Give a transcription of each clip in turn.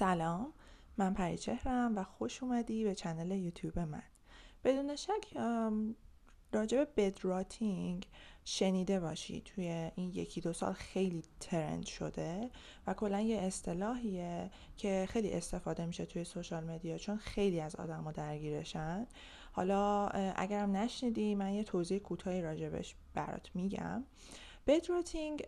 سلام، من پریچهرم و خوش اومدی به چنل یوتیوب من. بدون شک راجع به بدراتینگ شنیده باشی. توی این 1-2 سال خیلی ترند شده و کلا یه اصطلاحیه که خیلی استفاده میشه توی سوشال مدیا، چون خیلی از آدما درگیرشن. حالا اگرم نشنیدی، من یه توضیح کوتاهی راجبش برات میگم. بدراتینگ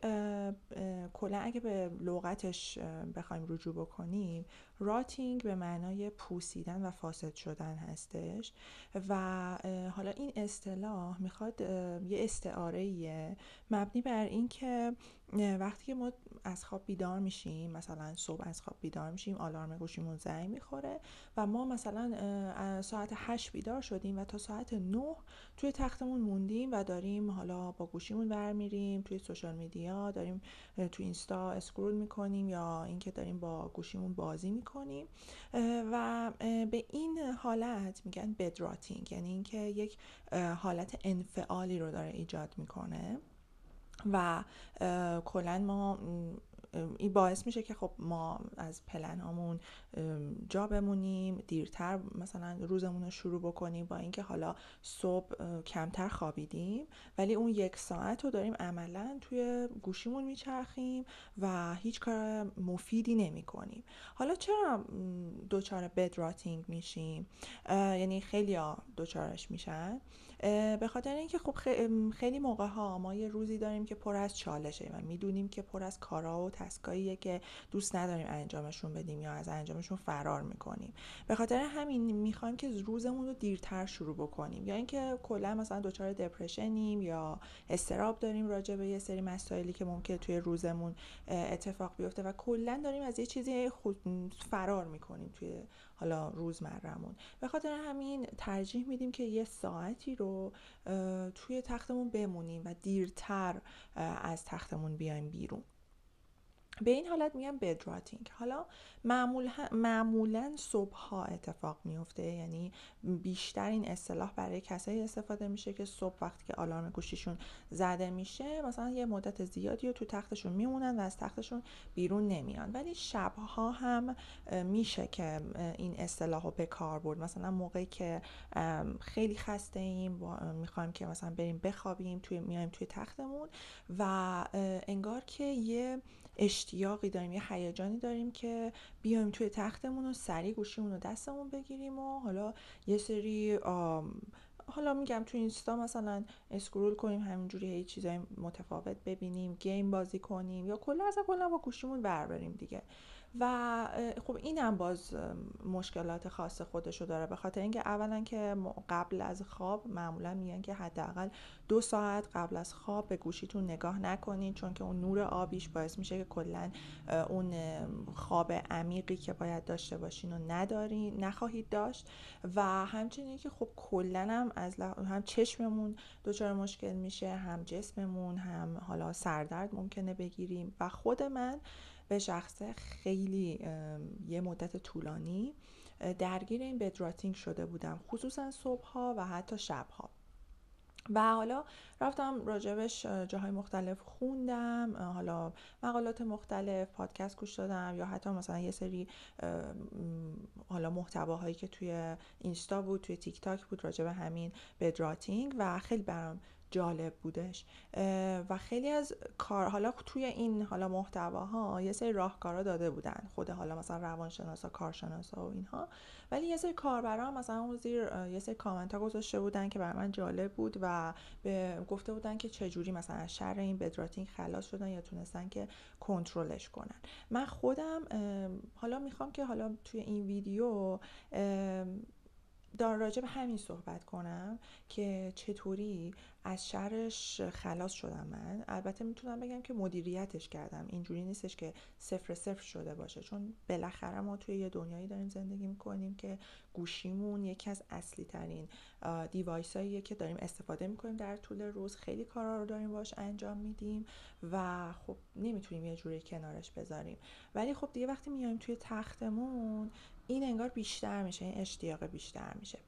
کلا اگه به لغتش بخوایم رجوع بکنیم، راتینگ به معنای پوسیدن و فاسد شدن هستش و حالا این اصطلاح میخواد یه استعاره مبنی بر این که وقتی که ما از خواب بیدار میشیم، مثلا صبح از خواب بیدار میشیم، آلارم گوشیمون زنگ میخوره و ما مثلا ساعت 8 بیدار شدیم و تا ساعت 9 توی تختمون موندیم و داریم حالا با گوشیمون برمیریم توی سوشال میدیا، داریم توی اینستا اسکرول میکنیم یا اینکه داریم با گوشیمون بازی میکنیم و به این حالت میگن بدراتینگ، یعنی اینکه یک حالت انفعالی رو داره ایجاد میکنه و کلا ما این باعث میشه که خب ما از پلن هامون جا بمونیم، دیرتر مثلا روزمون رو شروع بکنیم، با اینکه حالا صبح کمتر خوابیدیم ولی اون 1 ساعت رو داریم عملا توی گوشیمون میچرخیم و هیچ کار مفیدی نمی کنیم. حالا چرا دوچار بدراتینگ میشیم؟ یعنی خیلی ها دوچارش میشن به خاطر اینکه خب خیلی موقع ها ما یه روزی داریم که پر از چالشه و میدونیم که پر از کارا و تسکاییه که دوست نداریم انجامشون بدیم یا از انجامشون فرار میکنیم. به خاطر همین میخوایم که روزمون رو دیرتر شروع بکنیم، یا اینکه کلا مثلا دچار دپرشنیم یا استراب داریم راجع به یه سری مسائلی که ممکنه توی روزمون اتفاق بیفته و کلا داریم از یه چیزی فرار میکنیم توی حالا روزمرهمون. به خاطر همین ترجیح میدیم که 1 ساعتی رو توی تختمون بمونیم و دیرتر از تختمون بیایم بیرون. به این حالت میگم بدراتینگ. حالا معمولا صبح ها اتفاق میفته، یعنی بیشتر این اصطلاح برای کسایی استفاده میشه که صبح وقتی که آلارم گوشیشون زده میشه مثلا یه مدت زیادی رو تو تختشون میمونن و از تختشون بیرون نمیان. ولی شبها هم میشه که این اصطلاح رو به کار برد، مثلا موقعی که خیلی خسته ایم میخوایم که مثلا بریم بخوابیم، میایم توی تختمون و انگار که یه اشتیاقی داریم، یه هیجانی داریم که بیایم توی تختمون و سریع گوشیمون رو دستمون بگیریم و حالا یه سری حالا میگم تو اینستا مثلا اسکرول کنیم، همینجوری هی چیزای متفاوت ببینیم، گیم بازی کنیم یا کلا با گوشیمون بریم دیگه. و خب اینم باز مشکلات خاص خودشو داره، به خاطر اینکه اولا که قبل از خواب معمولا میگن که حداقل 2 ساعت قبل از خواب به گوشیتون نگاه نکنید، چون که اون نور آبیش باعث میشه که کلا اون خواب عمیقی که باید داشته باشین رو نخواهید داشت و همچنین که خب کلا هم هم چشممون دچار مشکل میشه، هم جسممون، هم حالا سردرد ممکنه بگیریم و خود من به شخصه خیلی یه مدت طولانی درگیر این بدراتینگ شده بودم، خصوصا صبحها و حتی شبها. و حالا رفتم راجبش جاهای مختلف خوندم، حالا مقالات مختلف، پادکست گوش دادم یا حتی مثلا یه سری حالا محتواهایی که توی اینستا بود، توی تیک تاک بود راجب همین بدراتینگ و خیلی برام جالب بودش و خیلی از کار حالا توی این حالا محتواها یه سری راهکارا داده بودن خود حالا مثلا روانشناسا، کارشناسا و اینها، ولی یه سری کاربرا مثلا اون زیر یه سری کامنت ها گذاشته بودن که برای من جالب بود و گفته بودن که چجوری مثلا از شر این بدراتینگ خلاص شدن یا تونستن که کنترلش کنن. من خودم حالا میخوام که حالا توی این ویدیو راجع به همین صحبت کنم که چطوری از شرش خلاص شدم. من البته میتونم بگم که مدیریتش کردم، اینجوری نیستش که 0-0 شده باشه، چون بالاخره ما توی یه دنیایی داریم زندگی میکنیم که گوشیمون یکی از اصلی ترین دیوایس هاییه که داریم استفاده میکنیم در طول روز، خیلی کارا رو داریم باش انجام میدیم و خب نمیتونیم یه جوری کنارش بذاریم. ولی خب دیگه وقتی میایم توی تختمون این انگار بیشتر میشه، این اشتیاق بیشتر میشه.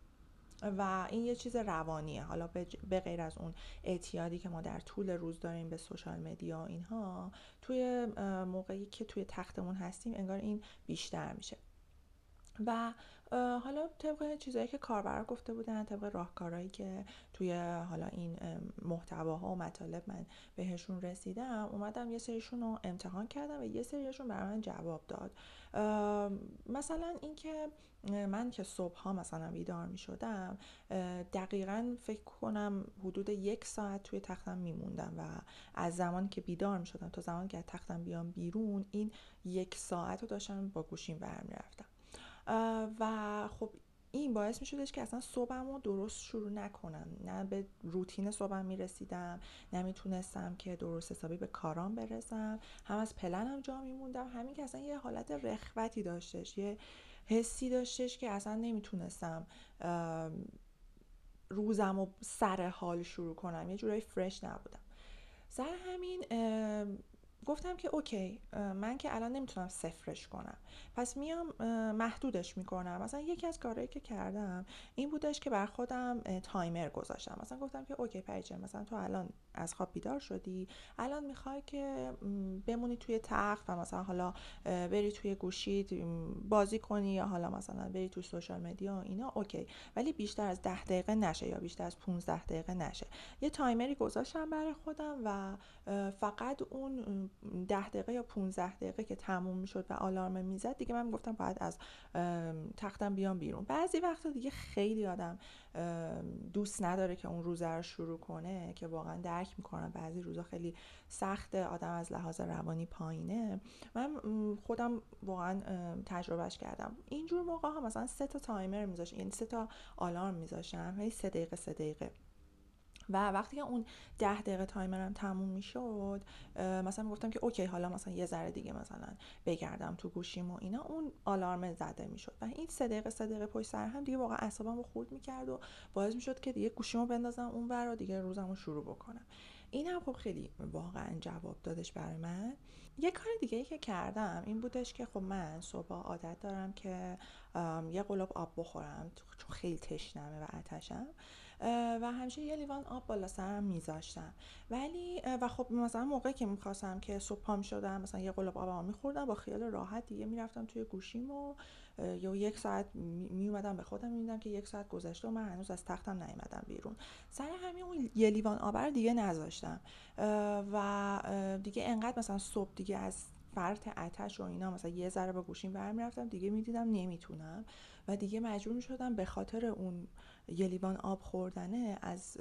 و این یه چیز روانیه. حالا به غیر از اون اعتیادی که ما در طول روز داریم به سوشال مدیا و اینها، توی موقعی که توی تختمون هستیم انگار این بیشتر میشه. و حالا طبق چیزایی که کاربرا گفته بودن، طبق راهکارهایی که توی حالا این محتواها و مطالب من بهشون رسیدم، اومدم یه سریشون رو امتحان کردم و یه سریشون برای من جواب داد. مثلا این که من که صبحها مثلا بیدار می شدم، دقیقاً فکر کنم حدود 1 ساعت توی تختم میموندم و از زمانی که بیدار می شدم تا زمانی که از تختم بیام بیرون، این 1 ساعت رو داشتم با گوشیم برمی‌رفتم. و خب این باعث می شدش که اصلا صبحم رو درست شروع نکنم، نه به روتین صبحم می رسیدم، نه می تونستم که درست حسابی به کارام برسم، هم از پلنم جا می موندم، همین که اصلا یه حالت رخوتی داشتش، یه حسی داشتش که اصلا نمی تونستم روزم رو سر حال شروع کنم، یه جورایی فرش نبودم. سر همین گفتم که اوکی، من که الان نمیتونم صفرش کنم، پس میام محدودش میکنم. مثلا یکی از کارهایی که کردم این بودش که بر خودم تایمر گذاشتم. مثلا گفتم که اوکی پریچه، مثلا تو الان از خواب بیدار شدی، الان میخوای که بمونی توی تخت و مثلا حالا بری توی گوشیت بازی کنی، یا حالا مثلا بری توی سوشال مدیا و اینا، اوکی، ولی بیشتر از 10 دقیقه نشه یا بیشتر از 15 دقیقه نشه. یه تایمری گذاشتم برای خودم و فقط اون 10 دقیقه یا 15 دقیقه که تموم میشد و آلارم میزد، دیگه من گفتم باید از تختم بیام بیرون. بعضی وقتا دیگه خیلی آدم دوست نداره که اون روزه رو شروع کنه، که واقعا درک میکنم بعضی روزا خیلی سخته، آدم از لحاظ روانی پایینه. من خودم واقعا تجربهش کردم. اینجور موقع ها مثلا 3 تا تایمر میذاشم، یعنی 3 تا آلارم میذاشم، یعنی 3 دقیقه 3 دقیقه. و وقتی که اون 10 دقیقه تایمرم تموم میشد، مثلا میگفتم که اوکی حالا مثلا یه ذره دیگه مثلا بگردم تو گوشیم و اینا، اون آلارم زده میشد و این 3 دقیقه 3 دقیقه پشت سر هم دیگه واقعا اعصابمو خورد میکرد و باعث میشد که دیگه گوشیمو بندازم اون ور و دیگه روزمو شروع بکنم. این هم خب خیلی واقعا جواب دادش برای من. یه کار دیگه ای که کردم این بودش که خب من صبح عادت دارم که یه قلاب آب بخورم چون خیلی تشنمه و آتشم، و همیشه یه لیوان آب بالا سرم میذاشتم. ولی و خب مثلا موقعی که میخواستم که صبح پا میشدم مثلا یه قلاب آب میخوردم، با خیال راحت دیگه میرفتم توی گوشیم و یا 1 ساعت میومدم به خودم میدیدم که 1 ساعت گذشته و من هنوز از تختم نیومدم بیرون. سر همین اون یه لیوان آب رو دیگه نذاشتم و دیگه انقدر مثلا صبح دیگه از فرط آتش و اینا مثلا یه ذره با گوشیم برمیرفتم، دیگه میدیدم نمیتونم و دیگه مجبور میشدم به خاطر اون یه لیوان آب خوردنه از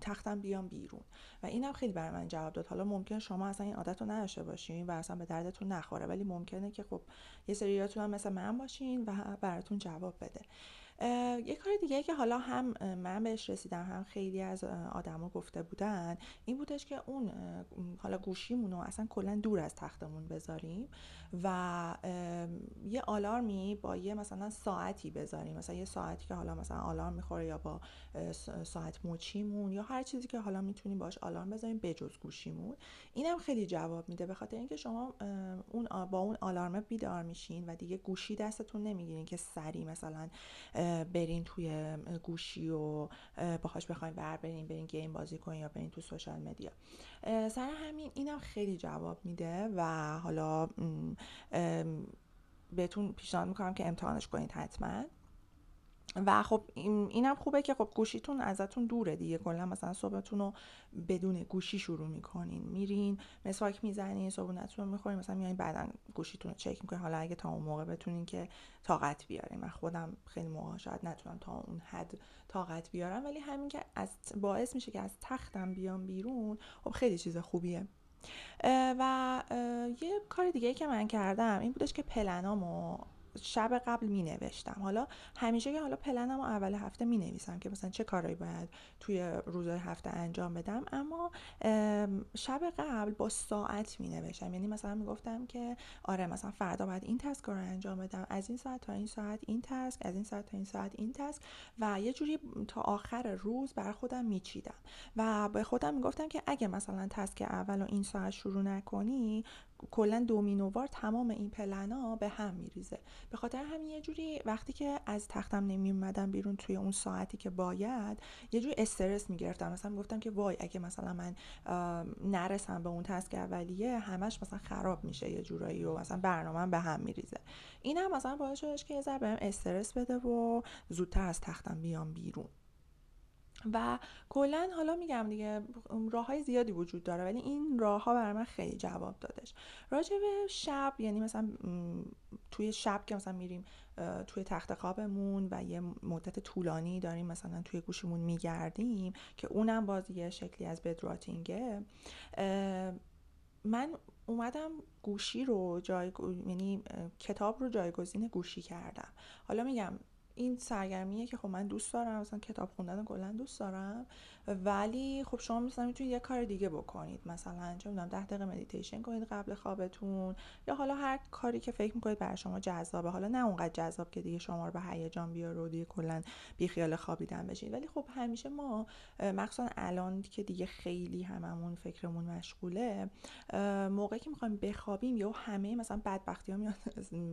تختم بیام بیرون. و اینم خیلی برای من جواب داد. حالا ممکن شما اصلا این عادت رو نداشته باشین و اصلا به دردتون نخوره، ولی ممکنه که خب یه سریاتون هم مثل من باشین و براتون جواب بده. یه کار دیگه که حالا هم من بهش رسیدم هم خیلی از آدما گفته بودن این بودش که اون حالا گوشیمون رو اصلا کلا دور از تختمون بذاریم و یه آلارمی با یه مثلا ساعتی بذاریم، مثلا یه ساعتی که حالا مثلا آلارم میخوره یا با ساعت مچیمون یا هر چیزی که حالا میتونیم باش آلارم بذاریم بجز گوشیمون. اینم خیلی جواب میده، به خاطر اینکه شما اون با اون آلارم بیدار میشین و دیگه گوشی دستتون نمیگیرین که سری مثلا برین توی گوشی و باهاش بخواین برین گیم بازی کنین یا برین تو سوشال مدیا. سر همین اینم خیلی جواب میده و حالا بهتون پیشنهاد میکنم که امتحانش کنید حتما. و خب اینم خوبه که خب گوشیتون ازتون دوره دیگه، کلا مثلا صبحتون رو بدون گوشی شروع میکنین، میرین مسواک میزنین، صبحونتون رو میخورین، مثلا میایین بعدن گوشیتون رو چک میکنین، حالا اگه تا اون موقع بتونین که طاقت بیارین. من خودم خیلی موقع شاید نتونم تا اون حد طاقت بیارم، ولی همین که از باعث میشه که از تختم بیام بیرون، خب خیلی چیز خوبیه. و یه کار دیگه که من کردم این بودش که پلنامو شب قبل می نوشتم. حالا همیشه که حالا پلنمو اول هفته می نویسم که مثلا چه کارایی باید توی روزهای هفته انجام بدم، اما شب قبل با ساعت می نوشتم. یعنی مثلا می گفتم که آره مثلا فردا باید این تسک رو انجام بدم، از این ساعت تا این ساعت این تسک، از این ساعت تا این ساعت این تسک، و یه جوری تا آخر روز بر خودم می چیدم و به خودم می گفتم که اگه مثلا تسک اول و این ساعت شروع نکنی، کلا دومینووار تمام این پلنا به هم میریزه. به خاطر همین یه جوری وقتی که از تختم نمی اومدم بیرون توی اون ساعتی که باید، یه جوری استرس میگرفتم. مثلا میگفتم که وای اگه مثلا من نرسم به اون تسک اولیه، همش مثلا خراب میشه یه جورایی و مثلا برنامه‌ام به هم میریزه. اینم مثلا باعث شدش که یه ذره بهم استرس بده و زودتر از تختم بیام بیرون. و کلا حالا میگم دیگه راههای زیادی وجود داره، ولی این راهها برای من خیلی جواب دادش. راجع به شب، یعنی مثلا توی شب که مثلا میریم توی تخت خوابمون و یه مدت طولانی داریم مثلا توی گوشیمون میگردیم، که اونم باز یه شکلی از بدراتینگه. من اومدم گوشی رو یعنی کتاب رو جایگزین گوشی کردم. حالا میگم این سرگرمیه که خب من دوست دارم، مثلا کتاب خوندن کلا دوست دارم، ولی خب شما مثلا میتونید یه کار دیگه بکنید، مثلا چه میدونم 10 دقیقه مدیتیشن کنید قبل خوابتون، یا حالا هر کاری که فکر میکنید برای شما جذابه. حالا نه اونقدر جذاب که دیگه شما رو به هیجان بیاره و دیگه کلا بی خیال خوابیدن بشید، ولی خب همیشه ما مخصوصا الان که دیگه خیلی هممون فکرمون مشغوله، موقعی که میخوایم بخوابیم یا همه مثلا بدبختی ها میاد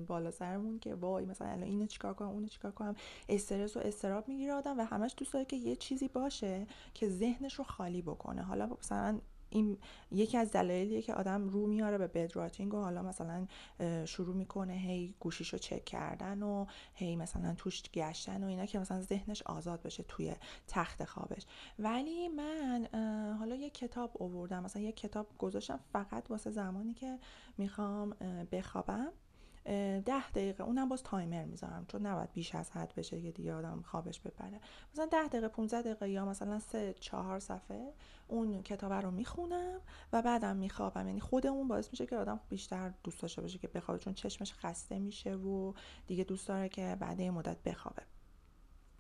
بالا سرمون که وای مثلا الان اینو چیکار کنم اونو چیکار کنم، استرس و استراب میگیره آدم و همش دوست داره که یه چیزی باشه که ذهنش رو خالی بکنه. حالا مثلا این یکی از دلایلیه که آدم رو میاره به بدراتینگ و حالا مثلا شروع میکنه هی گوشیشو چک کردن و هی مثلا توش گشتن و اینا، که مثلا ذهنش آزاد بشه توی تخت خوابش. ولی من حالا یک کتاب آوردم، مثلا یک کتاب گذاشتم فقط واسه زمانی که میخوام بخوابم. 10 دقیقه، اونم باز تایمر میذارم چون نباید بیش از حد بشه که دیگه آدم خوابش ببره. مثلا 10 دقیقه 15 دقیقه یا مثلا 3-4 صفحه اون کتاب رو میخونم و بعدم میخوابم. یعنی خود اون باعث میشه که آدم بیشتر دوست داشته باشه که بخوابه، چون چشمش خسته میشه و دیگه دوست داره که بعد یه مدت بخوابه.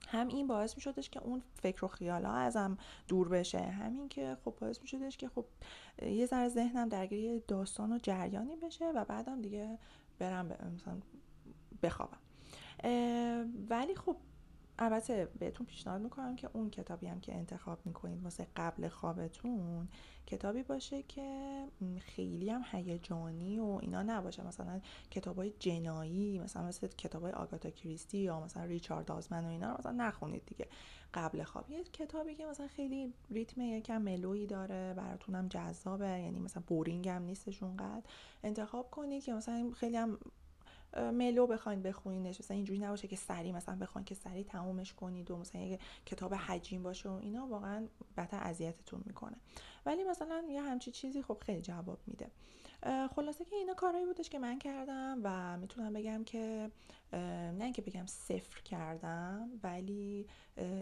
هم این باعث می شدش که اون فکر و خیال ها ازم دور بشه، همین که خب باعث می شدش که خب یه ذره ذهنم درگیر داستان و جریانی بشه و بعدم دیگه برم مثلا بخوابم. ولی خب البته بهتون پیشنهاد میکنم که اون کتابی هم که انتخاب میکنید واسه قبل خوابتون کتابی باشه که خیلی هم هیجانی و اینا نباشه. مثلا کتابای جنایی، مثل کتابای آگاتا کریستی یا مثلا ریچارد آزمن و اینا رو مثلا نخونید دیگه قبل خواب. یه کتابی که مثلا خیلی ریتم یکم ملویی داره، براتونم جذابه، یعنی مثلا بورینگ هم نیستش اونقدر، انتخاب کنید که مثلا خیلی هم ملو بخواید بخونینش، مثلا اینجوری نباشه که سری مثلا بخواید که سری تمومش کنید و مثلا یه کتاب حجیم باشه و اینا، واقعا بدتر اذیتتون میکنه. ولی مثلا یه همچی چیزی خب خیلی جواب میده. خلاصه که اینا کارهایی بودش که من کردم و میتونم بگم که نه اینکه بگم صفر کردم، ولی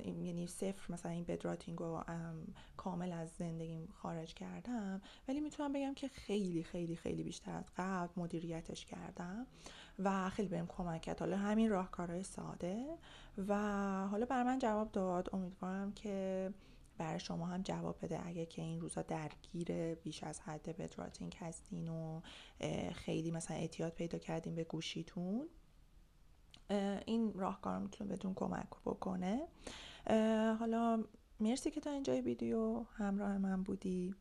یعنی صفر مثلا این بدراتینگ رو کامل از زندگیم خارج کردم، ولی میتونم بگم که خیلی خیلی خیلی بیشتر از قبل مدیریتش کردم و خیلی بهم کمک کرد. حالا همین راهکارهای ساده و حالا برای من جواب داد، امیدوارم که برای شما هم جواب بده اگه که این روزا درگیر بیش از حد بدراتینگ هستین و خیلی مثلا اعتیاد پیدا کردین به گوشیتون. این راهکار میتونه بهتون کمک بکنه. حالا مرسی که تا اینجای ویدیو همراه من بودی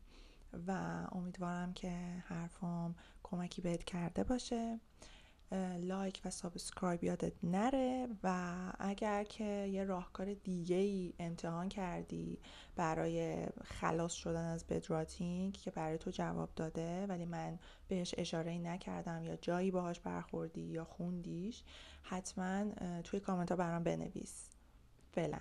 و امیدوارم که حرفام کمکی بهت کرده باشه. لایک و سابسکرایب یادت نره و اگر که یه راهکار دیگه ای امتحان کردی برای خلاص شدن از بدراتینگ که برای تو جواب داده ولی من بهش اشاره نکردم یا جایی باهاش برخوردی یا خوندیش، حتما توی کامنت ها برام بنویس. فعلا.